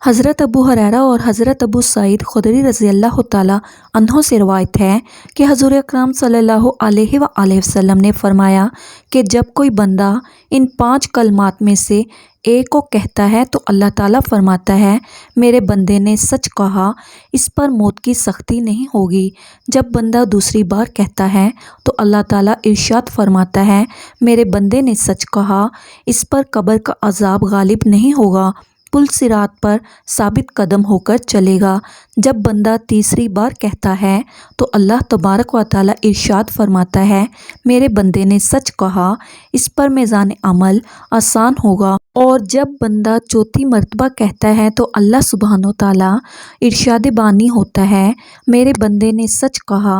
حضرت ابو ہریرہ اور حضرت ابو سعید خدری رضی اللہ تعالیٰ عنہ سے روایت ہے کہ حضور اکرم صلی اللہ علیہ وآلہ وسلم نے فرمایا کہ جب کوئی بندہ ان 5 کلمات میں سے ایک کو کہتا ہے تو اللہ تعالیٰ فرماتا ہے میرے بندے نے سچ کہا، اس پر موت کی سختی نہیں ہوگی۔ جب بندہ دوسری بار کہتا ہے تو اللہ تعالیٰ ارشاد فرماتا ہے میرے بندے نے سچ کہا، اس پر قبر کا عذاب غالب نہیں ہوگا، پل صراط پر ثابت قدم ہو کر چلے گا۔ جب بندہ تیسری بار کہتا ہے تو اللہ تبارک و تعالیٰ ارشاد فرماتا ہے میرے بندے نے سچ کہا، اس پر میزان عمل آسان ہوگا۔ اور جب بندہ چوتھی مرتبہ کہتا ہے تو اللہ سبحانہ و تعالیٰ ارشاد بانی ہوتا ہے میرے بندے نے سچ کہا،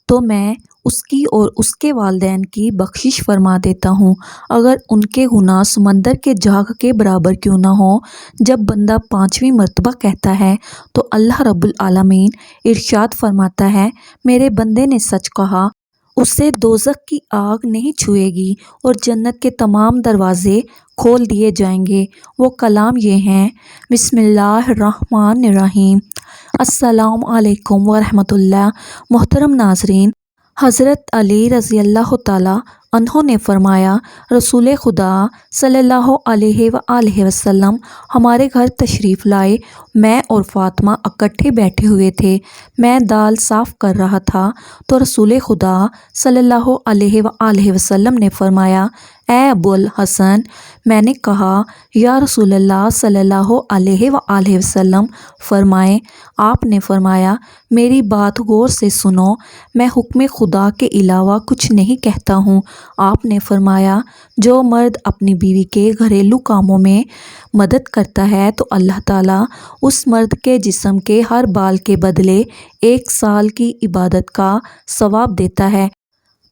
تو میں اس کی اور اس کے والدین کی بخشش فرما دیتا ہوں، اگر ان کے گناہ سمندر کے جھاگ کے برابر کیوں نہ ہوں۔ جب بندہ 5ویں مرتبہ کہتا ہے تو اللہ رب العالمین ارشاد فرماتا ہے میرے بندے نے سچ کہا، اسے دوزخ کی آگ نہیں چھوئے گی اور جنت کے تمام دروازے کھول دیے جائیں گے۔ وہ کلام یہ ہیں: بسم اللہ الرحمن الرحیم، السلام علیکم ورحمۃ اللہ۔ محترم ناظرین، حضرت علی رضی اللہ تعالیٰ عنہ نے فرمایا رسول خدا صلی اللہ علیہ وآلہ وسلم ہمارے گھر تشریف لائے، میں اور فاطمہ اکٹھے بیٹھے ہوئے تھے، میں دال صاف کر رہا تھا تو رسول خدا صلی اللہ علیہ وآلہ وسلم نے فرمایا اے ابو الحسن۔ میں نے کہا یا رسول اللہ صلی اللہ علیہ وآلہ وسلم فرمائیں۔ آپ نے فرمایا میری بات غور سے سنو، میں حکم خدا کے علاوہ کچھ نہیں کہتا ہوں۔ آپ نے فرمایا جو مرد اپنی بیوی کے گھریلو کاموں میں مدد کرتا ہے تو اللہ تعالیٰ اس مرد کے جسم کے ہر بال کے بدلے 1 سال کی عبادت کا ثواب دیتا ہے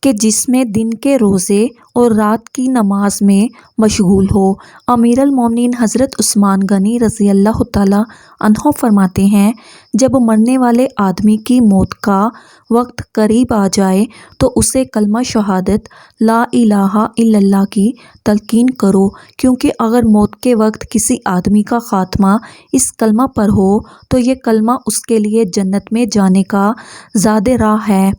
کہ جس میں دن کے روزے اور رات کی نماز میں مشغول ہو۔ امیر المومنین حضرت عثمان غنی رضی اللہ تعالیٰ عنہ فرماتے ہیں جب مرنے والے آدمی کی موت کا وقت قریب آ جائے تو اسے کلمہ شہادت لا الہ الا اللہ کی تلقین کرو، کیونکہ اگر موت کے وقت کسی آدمی کا خاتمہ اس کلمہ پر ہو تو یہ کلمہ اس کے لیے جنت میں جانے کا زاد راہ ہے۔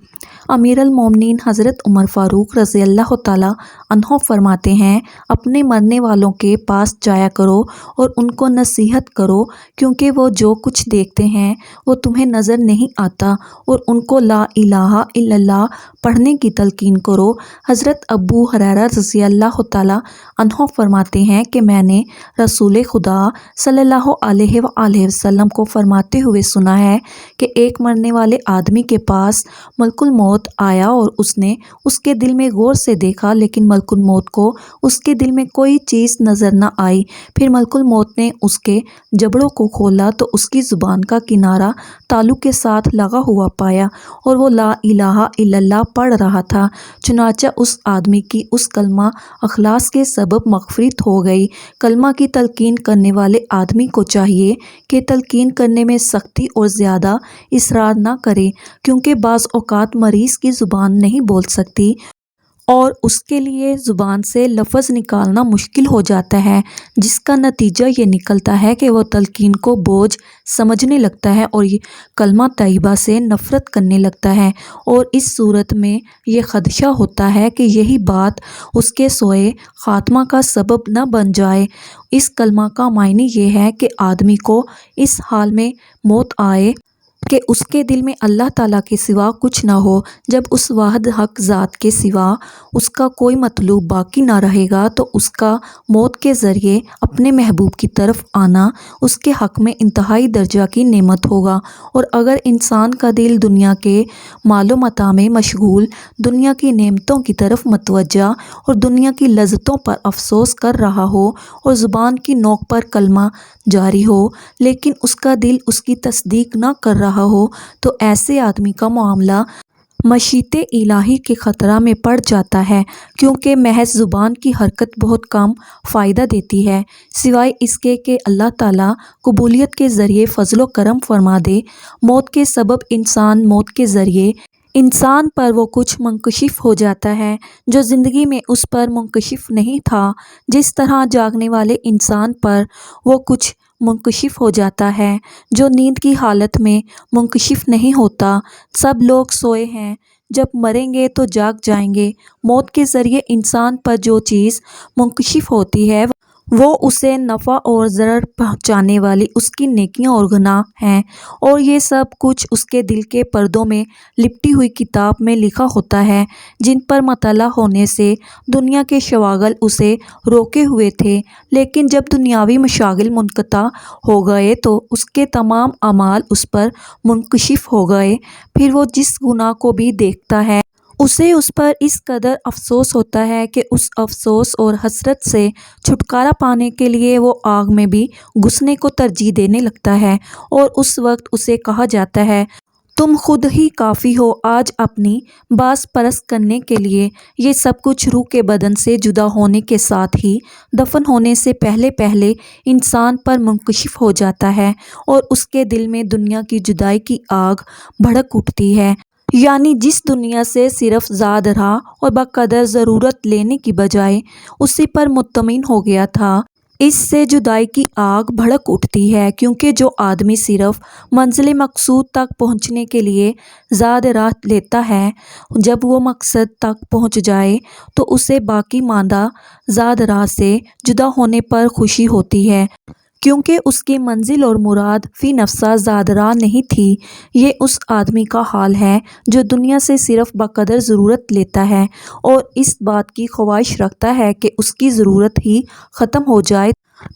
امیر المومنین حضرت عمر فاروق رضی اللہ تعالیٰ عنہ فرماتے ہیں اپنے مرنے والوں کے پاس جایا کرو اور ان کو نصیحت کرو، کیونکہ وہ جو کچھ دیکھتے ہیں وہ تمہیں نظر نہیں آتا، اور ان کو لا الہ الا اللہ پڑھنے کی تلقین کرو۔ حضرت ابو ہریرہ رضی اللہ تعالیٰ عنہ فرماتے ہیں کہ میں نے رسول خدا صلی اللہ علیہ وآلہ وسلم کو فرماتے ہوئے سنا ہے کہ ایک مرنے والے آدمی کے پاس ملک الموت آیا اور اس نے اس کے دل میں غور سے دیکھا، لیکن ملک الموت کو اس کے دل میں کوئی چیز نظر نہ آئی۔ پھر ملک الموت نے اس کے جبڑوں کو کھولا تو اس کی زبان کا کنارہ تالو کے ساتھ لگا ہوا پایا اور وہ لا الہ الا اللہ پڑھ رہا تھا، چنانچہ اس آدمی کی اس کلمہ اخلاص کے سبب مغفرت ہو گئی۔ کلمہ کی تلقین کرنے والے آدمی کو چاہیے کہ تلقین کرنے میں سختی اور زیادہ اصرار نہ کرے، کیونکہ بعض اوقات مریض کی زبان نہیں بول سکتی اور اس کے لیے زبان سے لفظ نکالنا مشکل ہو جاتا ہے، جس کا نتیجہ یہ نکلتا ہے کہ وہ تلقین کو بوجھ سمجھنے لگتا ہے اور کلمہ طیبہ سے نفرت کرنے لگتا ہے، اور اس صورت میں یہ خدشہ ہوتا ہے کہ یہی بات اس کے سوئے خاتمہ کا سبب نہ بن جائے۔ اس کلمہ کا معنی یہ ہے کہ آدمی کو اس حال میں موت آئے کہ اس کے دل میں اللہ تعالیٰ کے سوا کچھ نہ ہو۔ جب اس واحد حق ذات کے سوا اس کا کوئی مطلوب باقی نہ رہے گا تو اس کا موت کے ذریعے اپنے محبوب کی طرف آنا اس کے حق میں انتہائی درجہ کی نعمت ہوگا۔ اور اگر انسان کا دل دنیا کے مال و متاع میں مشغول، دنیا کی نعمتوں کی طرف متوجہ اور دنیا کی لذتوں پر افسوس کر رہا ہو اور زبان کی نوک پر کلمہ جاری ہو لیکن اس کا دل اس کی تصدیق نہ کر رہا ہو تو ایسے آدمی کا معاملہ مشیت الہی کے خطرہ میں پڑ جاتا ہے، کیونکہ محض زبان کی حرکت بہت کم فائدہ دیتی ہے، سوائے اس کے کہ اللہ تعالیٰ قبولیت کے ذریعے فضل و کرم فرما دے۔ موت کے سبب موت کے ذریعے انسان پر وہ کچھ منکشف ہو جاتا ہے جو زندگی میں اس پر منکشف نہیں تھا، جس طرح جاگنے والے انسان پر وہ کچھ منکشف ہو جاتا ہے جو نیند کی حالت میں منکشف نہیں ہوتا۔ سب لوگ سوئے ہیں، جب مریں گے تو جاگ جائیں گے۔ موت کے ذریعے انسان پر جو چیز منکشف ہوتی ہے وہ اسے نفع اور ضرر پہنچانے والی اس کی نیکیاں اور گناہ ہیں، اور یہ سب کچھ اس کے دل کے پردوں میں لپٹی ہوئی کتاب میں لکھا ہوتا ہے، جن پر مطلع ہونے سے دنیا کے شواغل اسے روکے ہوئے تھے۔ لیکن جب دنیاوی مشاغل منقطع ہو گئے تو اس کے تمام اعمال اس پر منکشف ہو گئے۔ پھر وہ جس گناہ کو بھی دیکھتا ہے اسے اس پر اس قدر افسوس ہوتا ہے کہ اس افسوس اور حسرت سے چھٹکارا پانے کے لیے وہ آگ میں بھی گھسنے کو ترجیح دینے لگتا ہے، اور اس وقت اسے کہا جاتا ہے تم خود ہی کافی ہو آج اپنی باز پرست کرنے کے لیے۔ یہ سب کچھ روح کے بدن سے جدا ہونے کے ساتھ ہی دفن ہونے سے پہلے پہلے انسان پر منکشف ہو جاتا ہے، اور اس کے دل میں دنیا کی جدائی کی آگ بھڑک اٹھتی ہے۔ یعنی جس دنیا سے صرف زاد رہا اور بقدر ضرورت لینے کی بجائے اسی پر مطمئن ہو گیا تھا، اس سے جدائی کی آگ بھڑک اٹھتی ہے، کیونکہ جو آدمی صرف منزل مقصود تک پہنچنے کے لیے زاد راہ لیتا ہے، جب وہ مقصد تک پہنچ جائے تو اسے باقی ماندہ زاد راہ سے جدا ہونے پر خوشی ہوتی ہے، کیونکہ اس کی منزل اور مراد فی نفسہ زاد راہ نہیں تھی۔ یہ اس آدمی کا حال ہے جو دنیا سے صرف بقدر ضرورت لیتا ہے اور اس بات کی خواہش رکھتا ہے کہ اس کی ضرورت ہی ختم ہو جائے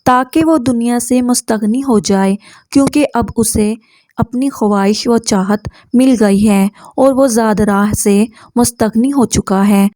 تاکہ وہ دنیا سے مستغنی ہو جائے، کیونکہ اب اسے اپنی خواہش و چاہت مل گئی ہے اور وہ زاد راہ سے مستغنی ہو چکا ہے۔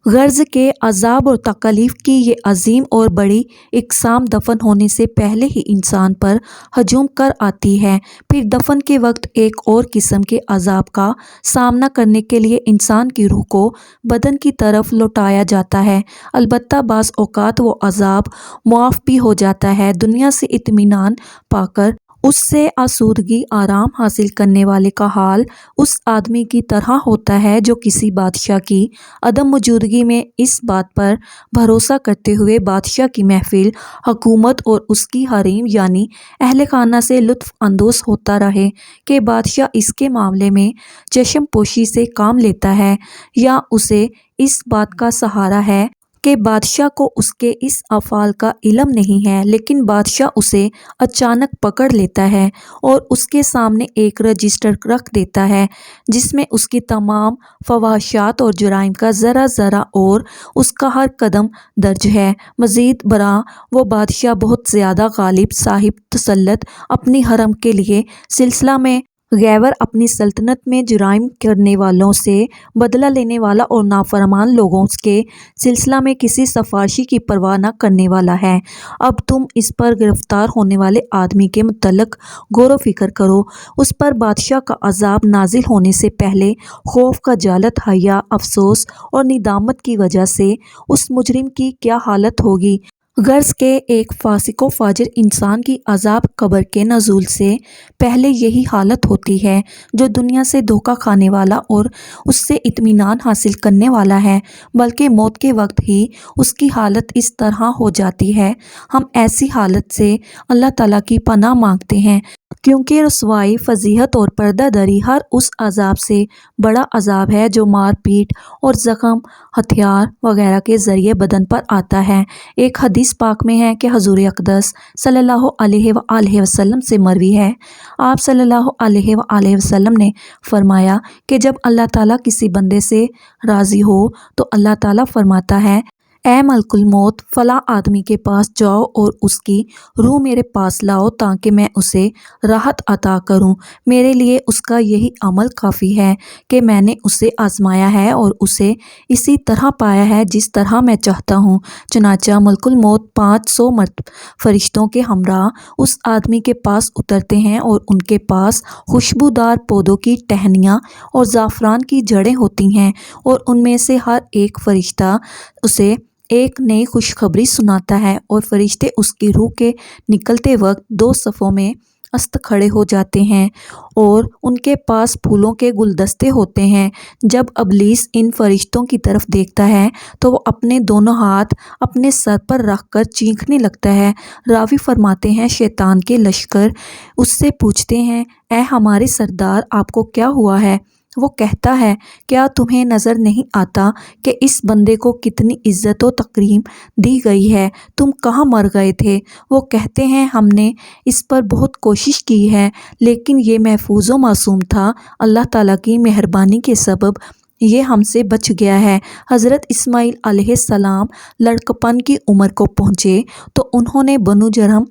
غرض کہ عذاب اور تکالیف کی یہ عظیم اور بڑی اقسام دفن ہونے سے پہلے ہی انسان پر ہجوم کر آتی ہے۔ پھر دفن کے وقت ایک اور قسم کے عذاب کا سامنا کرنے کے لیے انسان کی روح کو بدن کی طرف لوٹایا جاتا ہے۔ البتہ بعض اوقات وہ عذاب معاف بھی ہو جاتا ہے۔ دنیا سے اطمینان پا کر اس سے آسودگی آرام حاصل کرنے والے کا حال اس آدمی کی طرح ہوتا ہے جو کسی بادشاہ کی عدم موجودگی میں اس بات پر بھروسہ کرتے ہوئے بادشاہ کی محفل، حکومت اور اس کی حریم یعنی اہل خانہ سے لطف اندوز ہوتا رہے کہ بادشاہ اس کے معاملے میں چشم پوشی سے کام لیتا ہے، یا اسے اس بات کا سہارا ہے کہ بادشاہ کو اس کے اس افعال کا علم نہیں ہے، لیکن بادشاہ اسے اچانک پکڑ لیتا ہے اور اس کے سامنے ایک رجسٹر رکھ دیتا ہے جس میں اس کی تمام فحاشات اور جرائم کا ذرہ ذرہ اور اس کا ہر قدم درج ہے۔ مزید برآں وہ بادشاہ بہت زیادہ غالب، صاحب تسلط، اپنی حرم کے لیے سلسلہ میں غیور، اپنی سلطنت میں جرائم کرنے والوں سے بدلہ لینے والا اور نافرمان لوگوں کے سلسلہ میں کسی سفارشی کی پرواہ نہ کرنے والا ہے۔ اب تم اس پر گرفتار ہونے والے آدمی کے متعلق غور و فکر کرو۔ اس پر بادشاہ کا عذاب نازل ہونے سے پہلے خوف، خجالت، حیا، افسوس اور ندامت کی وجہ سے اس مجرم کی کیا حالت ہوگی۔ غرض کہ ایک فاسق و فاجر انسان کی عذاب قبر کے نزول سے پہلے یہی حالت ہوتی ہے، جو دنیا سے دھوکہ کھانے والا اور اس سے اطمینان حاصل کرنے والا ہے، بلکہ موت کے وقت ہی اس کی حالت اس طرح ہو جاتی ہے۔ ہم ایسی حالت سے اللہ تعالیٰ کی پناہ مانگتے ہیں، کیونکہ رسوائی، فضیحت اور پردہ داری ہر اس عذاب سے بڑا عذاب ہے جو مار پیٹ اور زخم، ہتھیار وغیرہ کے ذریعے بدن پر آتا ہے۔ ایک حدیث پاک میں ہے کہ حضور اقدس صلی اللہ علیہ وآلہ وسلم سے مروی ہے، آپ صلی اللہ علیہ وآلہ وسلم نے فرمایا کہ جب اللہ تعالیٰ کسی بندے سے راضی ہو تو اللہ تعالیٰ فرماتا ہے اے ملک الموت، فلاں آدمی کے پاس جاؤ اور اس کی روح میرے پاس لاؤ تاکہ میں اسے راحت عطا کروں۔ میرے لیے اس کا یہی عمل کافی ہے کہ میں نے اسے آزمایا ہے اور اسے اسی طرح پایا ہے جس طرح میں چاہتا ہوں۔ چنانچہ ملک الموت 500 فرشتوں کے ہمراہ اس آدمی کے پاس اترتے ہیں اور ان کے پاس خوشبودار پودوں کی ٹہنیاں اور زعفران کی جڑیں ہوتی ہیں، اور ان میں سے ہر ایک فرشتہ اسے ایک نئی خوشخبری سناتا ہے، اور فرشتے اس کی روح کے نکلتے وقت 2 صفوں میں است کھڑے ہو جاتے ہیں اور ان کے پاس پھولوں کے گلدستے ہوتے ہیں۔ جب ابلیس ان فرشتوں کی طرف دیکھتا ہے تو وہ اپنے دونوں ہاتھ اپنے سر پر رکھ کر چیخنے لگتا ہے۔ راوی فرماتے ہیں شیطان کے لشکر اس سے پوچھتے ہیں، اے ہمارے سردار، آپ کو کیا ہوا ہے؟ وہ کہتا ہے، کیا تمہیں نظر نہیں آتا کہ اس بندے کو کتنی عزت و تکریم دی گئی ہے؟ تم کہاں مر گئے تھے؟ وہ کہتے ہیں، ہم نے اس پر بہت کوشش کی ہے لیکن یہ محفوظ و معصوم تھا، اللہ تعالیٰ کی مہربانی کے سبب یہ ہم سے بچ گیا ہے۔ حضرت اسماعیل علیہ السلام لڑکپن کی عمر کو پہنچے تو انہوں نے بنو جرہم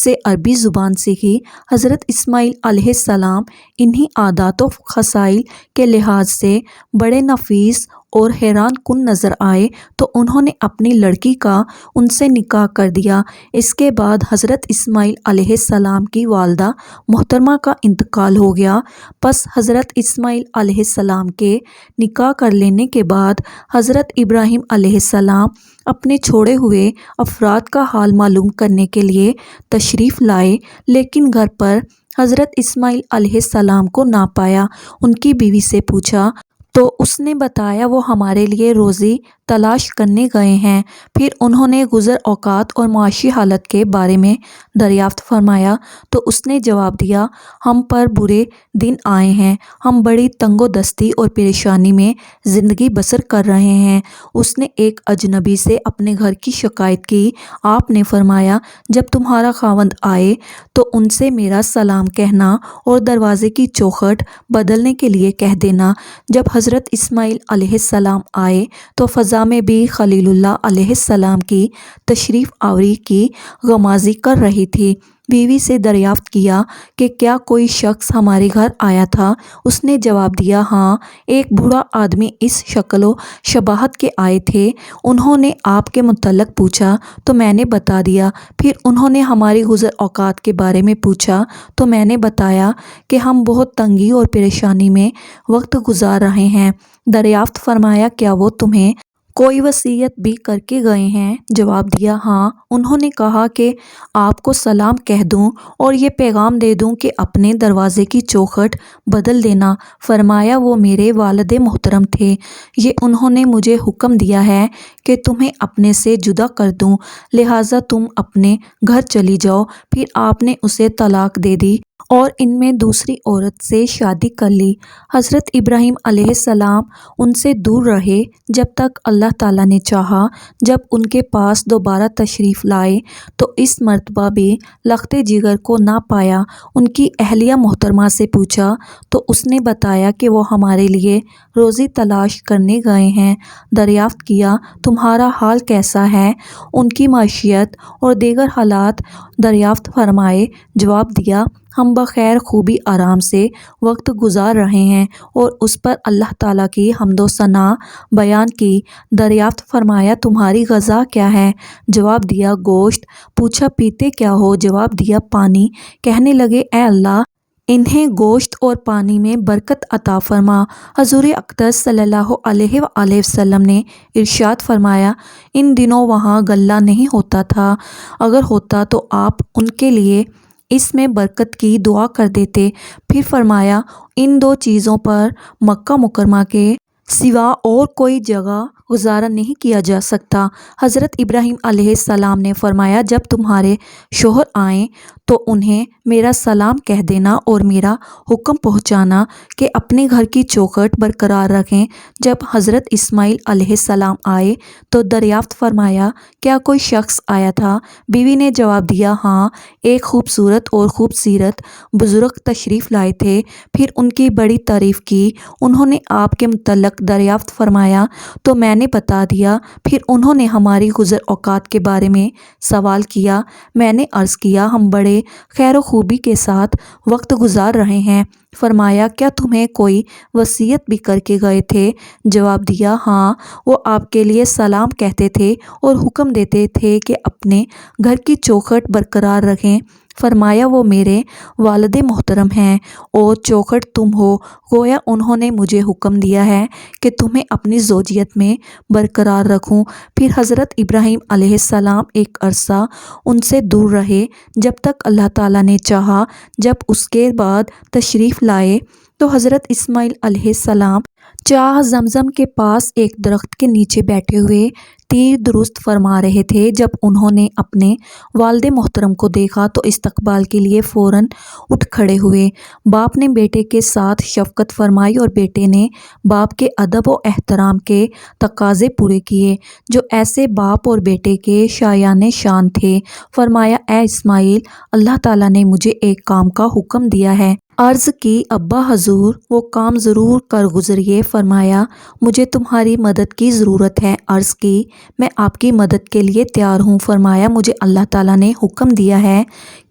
سے عربی زبان سیکھی۔ حضرت اسماعیل علیہ السلام انہی عادات و خصائل کے لحاظ سے بڑے نفیس اور حیران کن نظر آئے تو انہوں نے اپنی لڑکی کا ان سے نکاح کر دیا۔ اس کے بعد حضرت اسماعیل علیہ السلام کی والدہ محترمہ کا انتقال ہو گیا۔ پس حضرت اسماعیل علیہ السلام کے نکاح کر لینے کے بعد حضرت ابراہیم علیہ السلام اپنے چھوڑے ہوئے افراد کا حال معلوم کرنے کے لیے تشریف لائے، لیکن گھر پر حضرت اسماعیل علیہ السلام کو نہ پایا۔ ان کی بیوی سے پوچھا تو اس نے بتایا وہ ہمارے لیے روزی تلاش کرنے گئے ہیں۔ پھر انہوں نے گزر اوقات اور معاشی حالت کے بارے میں دریافت فرمایا تو اس نے جواب دیا، ہم پر برے دن آئے ہیں، ہم بڑی تنگ و دستی اور پریشانی میں زندگی بسر کر رہے ہیں۔ اس نے ایک اجنبی سے اپنے گھر کی شکایت کی۔ آپ نے فرمایا، جب تمہارا خاوند آئے تو ان سے میرا سلام کہنا اور دروازے کی چوکھٹ بدلنے کے لیے کہہ دینا۔ جب حضرت اسماعیل علیہ السلام آئے تو فضا میں بھی خلیل اللہ علیہ السلام کی تشریف آوری کی غمازی کر رہی تھی۔ بیوی سے دریافت کیا کہ کیا کوئی شخص ہمارے گھر آیا تھا؟ اس نے جواب دیا، ہاں، ایک بوڑھا آدمی اس شکل و شباہت کے آئے تھے۔ انہوں نے آپ کے متعلق پوچھا تو میں نے بتا دیا۔ پھر انہوں نے ہماری گزر اوقات کے بارے میں پوچھا تو میں نے بتایا کہ ہم بہت تنگی اور پریشانی میں وقت گزار رہے ہیں۔ دریافت فرمایا، کیا وہ تمہیں کوئی وصیت بھی کر کے گئے ہیں؟ جواب دیا، ہاں۔ انہوں نے کہا کہ آپ کو سلام کہہ دوں اور یہ پیغام دے دوں کہ اپنے دروازے کی چوکھٹ بدل دینا۔ فرمایا، وہ میرے والد محترم تھے، یہ انہوں نے مجھے حکم دیا ہے کہ تمہیں اپنے سے جدا کر دوں، لہٰذا تم اپنے گھر چلی جاؤ۔ پھر آپ نے اسے طلاق دے دی اور ان میں دوسری عورت سے شادی کر لی۔ حضرت ابراہیم علیہ السلام ان سے دور رہے جب تک اللہ تعالیٰ نے چاہا۔ جب ان کے پاس دوبارہ تشریف لائے تو اس مرتبہ بھی لخت جگر کو نہ پایا۔ ان کی اہلیہ محترمہ سے پوچھا تو اس نے بتایا کہ وہ ہمارے لیے روزی تلاش کرنے گئے ہیں۔ دریافت کیا، تمہارا حال کیسا ہے؟ ان کی معیشت اور دیگر حالات دریافت فرمائے۔ جواب دیا، ہم بخیر خوبی آرام سے وقت گزار رہے ہیں اور اس پر اللہ تعالیٰ کی حمد و ثنا بیان کی۔ دریافت فرمایا، تمہاری غذا کیا ہے؟ جواب دیا، گوشت۔ پوچھا، پیتے کیا ہو؟ جواب دیا، پانی۔ کہنے لگے، اے اللہ، انہیں گوشت اور پانی میں برکت عطا فرما۔ حضور اقدس صلی اللہ علیہ وآلہ وسلم نے ارشاد فرمایا، ان دنوں وہاں غلہ نہیں ہوتا تھا، اگر ہوتا تو آپ ان کے لیے اس میں برکت کی دعا کر دیتے۔ پھر فرمایا، ان دو چیزوں پر مکہ مکرمہ کے سوا اور کوئی جگہ گزارا نہیں کیا جا سکتا۔ حضرت ابراہیم علیہ السلام نے فرمایا، جب تمہارے شوہر آئیں تو انہیں میرا سلام کہہ دینا اور میرا حکم پہنچانا کہ اپنے گھر کی چوکھٹ برقرار رکھیں۔ جب حضرت اسماعیل علیہ السلام آئے تو دریافت فرمایا، کیا کوئی شخص آیا تھا؟ بیوی نے جواب دیا، ہاں، ایک خوبصورت اور خوب سیرت بزرگ تشریف لائے تھے۔ پھر ان کی بڑی تعریف کی۔ انہوں نے آپ کے متعلق دریافت فرمایا تو میں نے بتا دیا۔ پھر انہوں نے ہماری گزر اوقات کے بارے میں سوال کیا۔ میں نے عرض کیا، ہم بڑے خیر و خوبی کے ساتھ وقت گزار رہے ہیں۔ فرمایا، کیا تمہیں کوئی وصیت بھی کر کے گئے تھے؟ جواب دیا، ہاں، وہ آپ کے لیے سلام کہتے تھے اور حکم دیتے تھے کہ اپنے گھر کی چوکھٹ برقرار رکھیں۔ فرمایا وہ میرے والد محترم ہیں اور چوکھٹ تم ہو، گویا انہوں نے مجھے حکم دیا ہے کہ تمہیں اپنی زوجیت میں برقرار رکھوں۔ پھر حضرت ابراہیم علیہ السلام ایک عرصہ ان سے دور رہے جب تک اللہ تعالیٰ نے چاہا۔ جب اس کے بعد تشریف لائے تو حضرت اسماعیل علیہ السلام چاہ زمزم کے پاس ایک درخت کے نیچے بیٹھے ہوئے تیر درست فرما رہے تھے۔ جب انہوں نے اپنے والد محترم کو دیکھا تو استقبال کے لیے فوراً اٹھ کھڑے ہوئے۔ باپ نے بیٹے کے ساتھ شفقت فرمائی اور بیٹے نے باپ کے ادب و احترام کے تقاضے پورے کیے جو ایسے باپ اور بیٹے کے شایان شان تھے۔ فرمایا اے اسماعیل، اللہ تعالیٰ نے مجھے ایک کام کا حکم دیا ہے۔ عرض کی ابا حضور وہ کام ضرور کر گزریے۔ فرمایا مجھے تمہاری مدد کی ضرورت ہے۔ عرض کی میں آپ کی مدد کے لیے تیار ہوں۔ فرمایا مجھے اللہ تعالیٰ نے حکم دیا ہے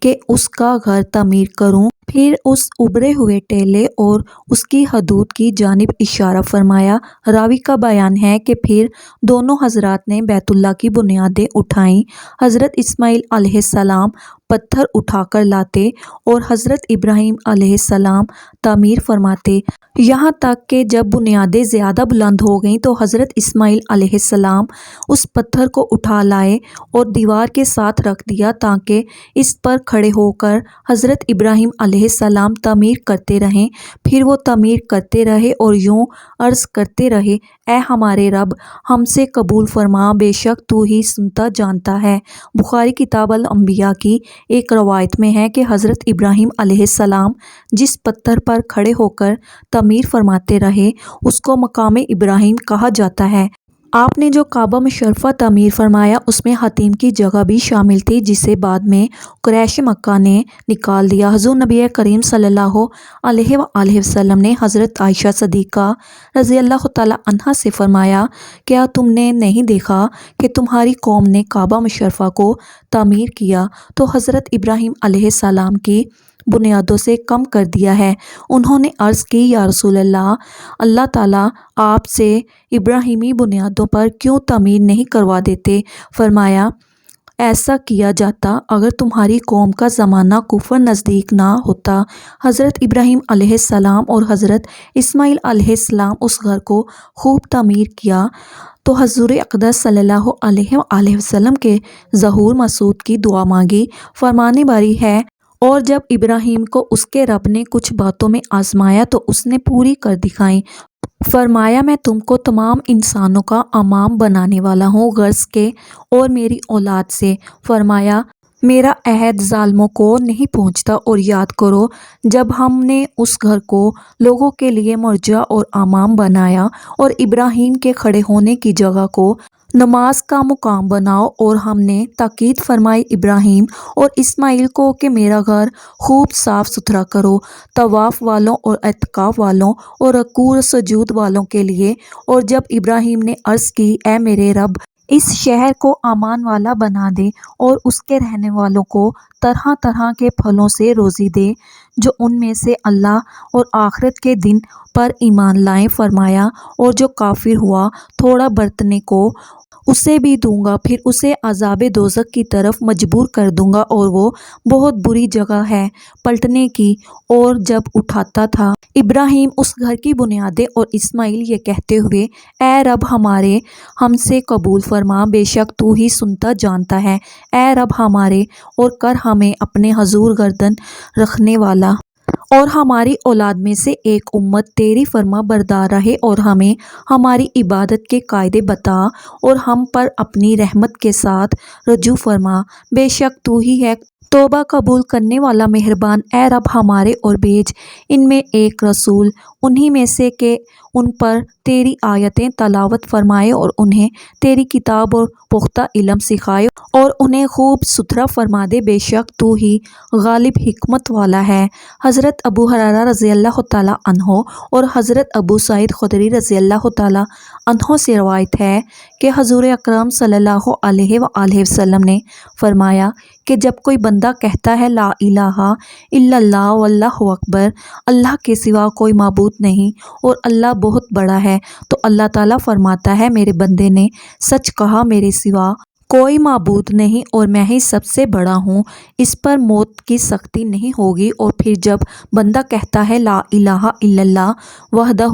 کہ اس کا گھر تعمیر کروں۔ پھر اس ابھرے ہوئے ٹیلے اور اس کی حدود کی جانب اشارہ فرمایا۔ راوی کا بیان ہے کہ پھر دونوں حضرات نے بیت اللہ کی بنیادیں اٹھائیں۔ حضرت اسماعیل علیہ السلام پتھر اٹھا کر لاتے اور حضرت ابراہیم علیہ السلام تعمیر فرماتے، یہاں تک کہ جب بنیادیں زیادہ بلند ہو گئیں تو حضرت اسماعیل علیہ السلام اس پتھر کو اٹھا لائے اور دیوار کے ساتھ رکھ دیا تاکہ اس پر کھڑے ہو کر حضرت ابراہیم علیہ السلام تعمیر کرتے رہیں۔ پھر وہ تعمیر کرتے رہے اور یوں عرض کرتے رہے، اے ہمارے رب، ہم سے قبول فرما، بے شک تو ہی سنتا جانتا ہے۔ بخاری کتاب الانبیاء کی ایک روایت میں ہے کہ حضرت ابراہیم علیہ السلام جس پتھر پر کھڑے ہو کر تعمیر فرماتے رہے اس کو مقام ابراہیم کہا جاتا ہے۔ آپ نے جو کعبہ مشرفہ تعمیر فرمایا اس میں حتیم کی جگہ بھی شامل تھی جسے بعد میں قریش مکہ نے نکال دیا۔ حضور نبی کریم صلی اللہ علیہ وآلہ وسلم نے حضرت عائشہ صدیقہ رضی اللہ تعالیٰ عنہا سے فرمایا، کیا تم نے نہیں دیکھا کہ تمہاری قوم نے کعبہ مشرفہ کو تعمیر کیا تو حضرت ابراہیم علیہ السلام کی بنیادوں سے کم کر دیا ہے؟ انہوں نے عرض کی یا رسول اللہ، اللہ تعالیٰ آپ سے ابراہیمی بنیادوں پر کیوں تعمیر نہیں کروا دیتے؟ فرمایا ایسا کیا جاتا اگر تمہاری قوم کا زمانہ کفر نزدیک نہ ہوتا۔ حضرت ابراہیم علیہ السلام اور حضرت اسماعیل علیہ السلام اس گھر کو خوب تعمیر کیا تو حضور اقدس صلی اللہ علیہ وآلہ وسلم کے ظہور مسعود کی دعا مانگی۔ فرمانے باری ہے، اور جب ابراہیم کو اس کے رب نے کچھ باتوں میں آزمایا تو اس نے پوری کر دکھائیں۔ فرمایا میں تم کو تمام انسانوں کا امام بنانے والا ہوں غرض کے اور میری اولاد سے۔ فرمایا میرا عہد ظالموں کو نہیں پہنچتا، اور یاد کرو جب ہم نے اس گھر کو لوگوں کے لیے مرجع اور امام بنایا اور ابراہیم کے کھڑے ہونے کی جگہ کو نماز کا مقام بناؤ، اور ہم نے تاکید فرمائی ابراہیم اور اسماعیل کو کہ میرا گھر خوب صاف ستھرا کرو طواف والوں اور اعتکاف والوں اور رکوع و سجود والوں کے لیے۔ اور جب ابراہیم نے عرض کی اے میرے رب، اس شہر کو امان والا بنا دے اور اس کے رہنے والوں کو طرح طرح کے پھلوں سے روزی دے جو ان میں سے اللہ اور آخرت کے دن پر ایمان لائیں۔ فرمایا اور جو کافر ہوا تھوڑا برتنے کو اسے بھی دوں گا، پھر اسے عذاب دوزخ کی طرف مجبور کر دوں گا اور وہ بہت بری جگہ ہے پلٹنے کی۔ اور جب اٹھاتا تھا ابراہیم اس گھر کی بنیادیں اور اسماعیل یہ کہتے ہوئے، اے رب ہمارے، ہم سے قبول فرما، بے شک تو ہی سنتا جانتا ہے۔ اے رب ہمارے اور کر ہمیں اپنے حضور گردن رکھنے والا، اور ہماری اولاد میں سے ایک امت تیری فرما بردار رہے، اور ہمیں ہماری عبادت کے قاعدے بتا اور ہم پر اپنی رحمت کے ساتھ رجوع فرما، بے شک تو ہی ہے توبہ قبول کرنے والا مہربان۔ اے رب ہمارے اور بھیج ان میں ایک رسول انہی میں سے کہ ان پر تیری آیتیں تلاوت فرمائے اور انہیں تیری کتاب اور پختہ علم سکھائے اور انہیں خوب ستھرا فرما دے، بے شک تو ہی غالب حکمت والا ہے۔ حضرت ابو ہریرہ رضی اللہ تعالیٰ عنہ اور حضرت ابو سعید خدری رضی اللہ تعالیٰ عنہ سے روایت ہے کہ حضور اکرم صلی اللہ علیہ وآلہ وسلم نے فرمایا کہ جب کوئی بندہ کہتا ہے لا الہ الا اللہ واللہ اکبر، اللہ کے سوا کوئی معبود نہیں اور اللہ بہت بڑا ہے، تو اللہ تعالیٰ فرماتا ہے میرے بندے نے سچ کہا، میرے سوا کوئی معبود نہیں اور میں ہی سب سے بڑا ہوں، اس پر موت کی سختی نہیں ہوگی۔ اور پھر جب بندہ کہتا ہے لا الہ الا اللہ وحدہ،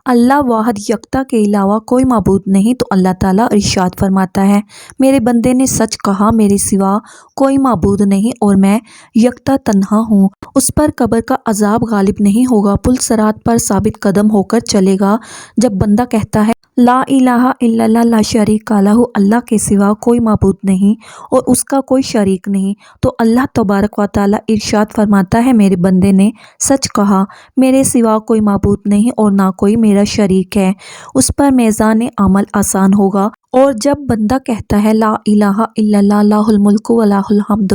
اللہ واحد یکتا کے علاوہ کوئی معبود نہیں، تو اللہ تعالیٰ ارشاد فرماتا ہے میرے بندے نے سچ کہا، میرے سوا کوئی معبود نہیں اور میں یکتا تنہا ہوں۔ اس پر قبر کا عذاب غالب نہیں ہوگا، پل صراط پر ثابت قدم ہو کر چلے گا۔ جب بندہ کہتا ہے لا الہ الا اللہ لا شریک لہ، اللہ کے سوا کوئی معبود نہیں اور اس کا کوئی شریک نہیں، تو اللہ تبارک و تعالیٰ ارشاد فرماتا ہے میرے بندے نے سچ کہا، میرے سوا کوئی معبود نہیں اور نہ کوئی میرا شریک ہے۔ اس پر میزان عمل آسان ہوگا۔ اور جب بندہ کہتا ہے لا الہ الا اللہ لہ الملک و لہ الحمد،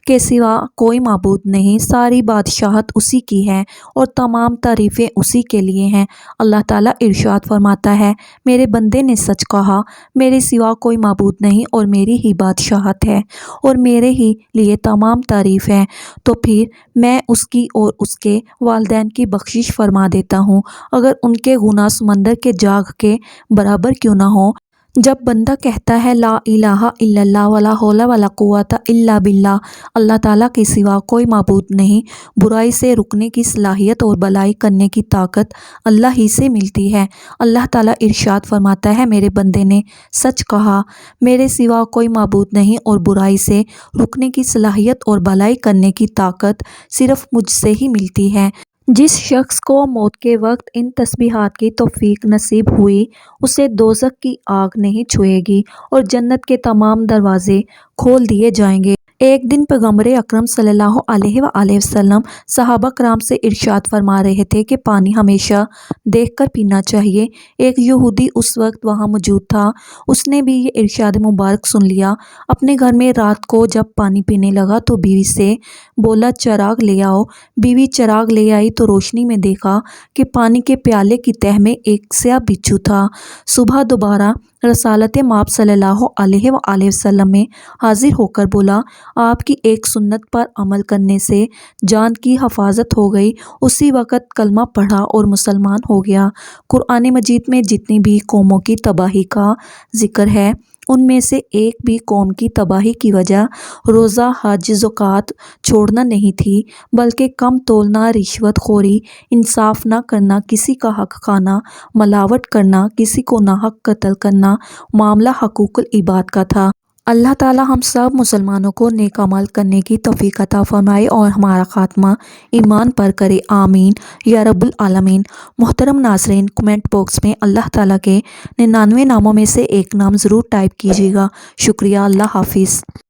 کے سوا کوئی معبود نہیں، ساری بادشاہت اسی کی ہے اور تمام تعریفیں اسی کے لیے ہیں، اللہ تعالیٰ ارشاد فرماتا ہے میرے بندے نے سچ کہا، میرے سوا کوئی معبود نہیں اور میری ہی بادشاہت ہے اور میرے ہی لیے تمام تعریف ہے، تو پھر میں اس کی اور اس کے والدین کی بخشش فرما دیتا ہوں، اگر ان کے گناہ سمندر کے جاگ کے برابر کیوں نہ ہوں۔ جب بندہ کہتا ہے لا الہ الا اللہ ولا حول ولا قوت الا باللہ، اللہ تعالیٰ کے سوا کوئی معبود نہیں، برائی سے رکنے کی صلاحیت اور بھلائی کرنے کی طاقت اللہ ہی سے ملتی ہے، اللہ تعالیٰ ارشاد فرماتا ہے میرے بندے نے سچ کہا، میرے سوا کوئی معبود نہیں اور برائی سے رکنے کی صلاحیت اور بھلائی کرنے کی طاقت صرف مجھ سے ہی ملتی ہے۔ جس شخص کو موت کے وقت ان تسبیحات کی توفیق نصیب ہوئی، اسے دوزخ کی آگ نہیں چھوئے گی اور جنت کے تمام دروازے کھول دیے جائیں گے۔ ایک دن پیغمبر اکرم صلی اللہ علیہ وآلہ وسلم صحابہ کرام سے ارشاد فرما رہے تھے کہ پانی ہمیشہ دیکھ کر پینا چاہیے۔ ایک یہودی اس وقت وہاں موجود تھا، اس نے بھی یہ ارشاد مبارک سن لیا۔ اپنے گھر میں رات کو جب پانی پینے لگا تو بیوی سے بولا چراغ لے آؤ۔ بیوی چراغ لے آئی تو روشنی میں دیکھا کہ پانی کے پیالے کی تہہ میں ایک سیاہ بچھو تھا۔ صبح دوبارہ رسالت مآب صلی اللہ علیہ وآلہ وسلم میں حاضر ہو کر بولا آپ کی ایک سنت پر عمل کرنے سے جان کی حفاظت ہو گئی۔ اسی وقت کلمہ پڑھا اور مسلمان ہو گیا۔ قرآن مجید میں جتنی بھی قوموں کی تباہی کا ذکر ہے، ان میں سے ایک بھی قوم کی تباہی کی وجہ روزہ، حج، زکوٰۃ چھوڑنا نہیں تھی، بلکہ کم تولنا، رشوت خوری، انصاف نہ کرنا، کسی کا حق کھانا، ملاوٹ کرنا، کسی کو ناحق قتل کرنا، معاملہ حقوق العباد کا تھا۔ اللہ تعالی ہم سب مسلمانوں کو نیک عمل کرنے کی توفیق عطا فرمائے اور ہمارا خاتمہ ایمان پر کرے، آمین یا رب العالمین۔ محترم ناظرین، کمنٹ باکس میں اللہ تعالیٰ کے 99 ناموں میں سے ایک نام ضرور ٹائپ کیجیے گا۔ شکریہ، اللہ حافظ۔